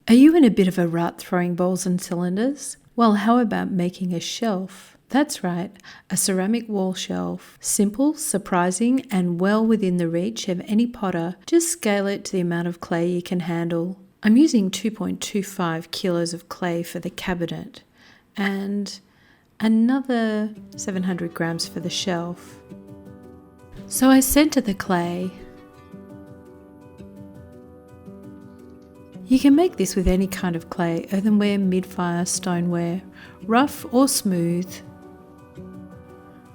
Are you in a bit of a rut throwing balls and cylinders? Well, how about making a shelf? That's right, a ceramic wall shelf. Simple, surprising, and well within the reach of any potter. Just scale it to the amount of clay you can handle. I'm using 2.25 kilos of clay for the cabinet and another 700 grams for the shelf. So I center the clay. You can make this with any kind of clay, earthenware, mid-fire, stoneware, rough or smooth.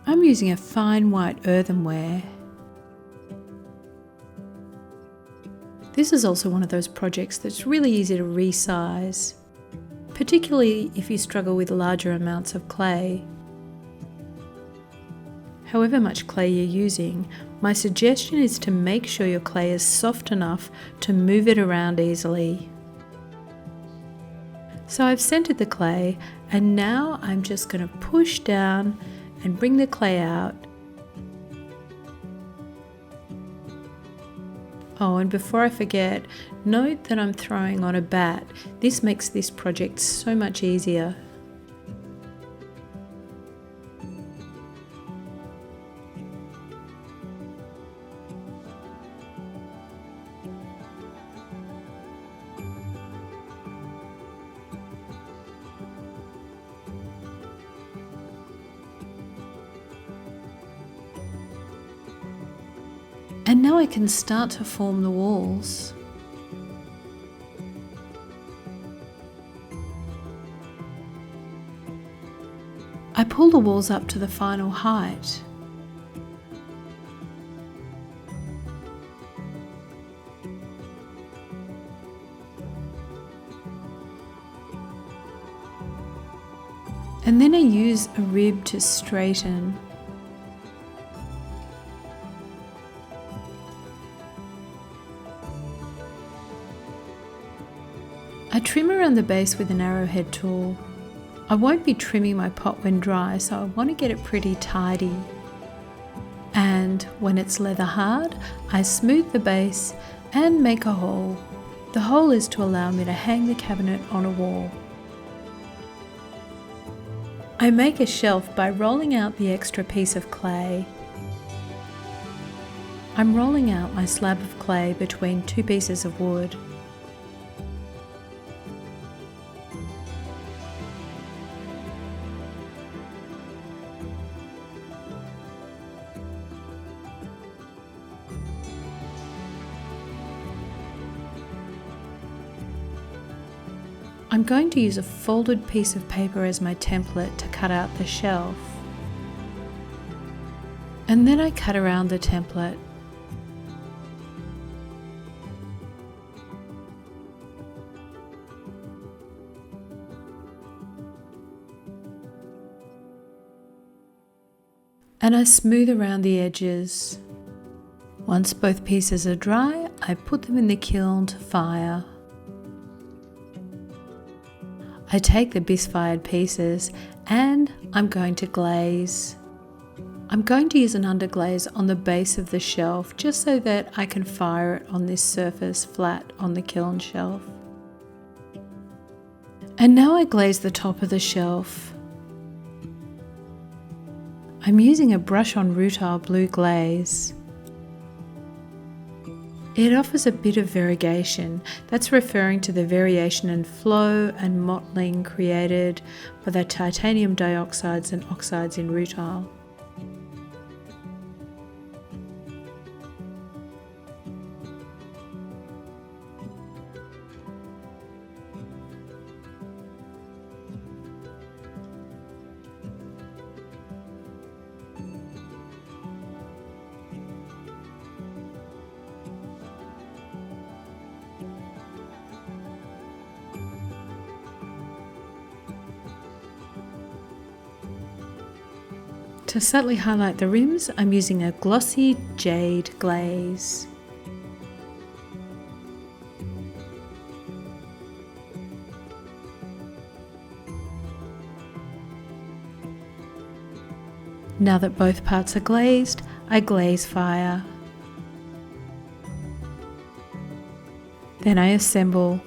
I'm using a fine white earthenware. This is also one of those projects that's really easy to resize, particularly if you struggle with larger amounts of clay. However much clay you're using, my suggestion is to make sure your clay is soft enough to move it around easily. So I've centered the clay, and now I'm just going to push down and bring the clay out. Oh, and before I forget, note that I'm throwing on a bat. This makes this project so much easier. And now I can start to form the walls. I pull the walls up to the final height. And then I use a rib to straighten. I trim around the base with an arrowhead tool. I won't be trimming my pot when dry, so I want to get it pretty tidy. And when it's leather hard, I smooth the base and make a hole. The hole is to allow me to hang the cabinet on a wall. I make a shelf by rolling out the extra piece of clay. I'm rolling out my slab of clay between two pieces of wood. I'm going to use a folded piece of paper as my template to cut out the shelf. And then I cut around the template. And I smooth around the edges. Once both pieces are dry, I put them in the kiln to fire. I take the bisque-fired pieces and I'm going to glaze. I'm going to use an underglaze on the base of the shelf just so that I can fire it on this surface flat on the kiln shelf. And now I glaze the top of the shelf. I'm using a brush-on rutile blue glaze. It offers a bit of variegation. That's referring to the variation in flow and mottling created by the titanium dioxides and oxides in rutile. To subtly highlight the rims, I'm using a glossy jade glaze. Now that both parts are glazed, I glaze fire. Then I assemble.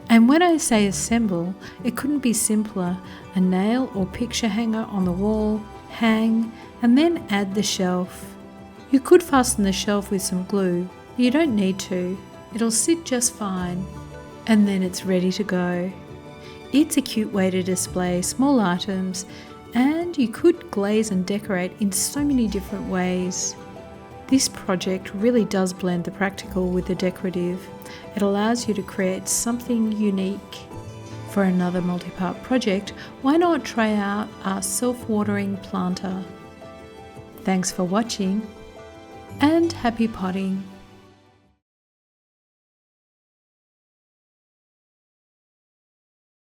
And when I say assemble, it couldn't be simpler. A nail or picture hanger on the wall, hang, and then add the shelf. You could fasten the shelf with some glue, but you don't need to. It'll sit just fine. And then it's ready to go. It's a cute way to display small items, and you could glaze and decorate in so many different ways. This project really does blend the practical with the decorative. It allows you to create something unique. For another multi-part project, why not try out our self-watering planter? Thanks for watching, and happy potting!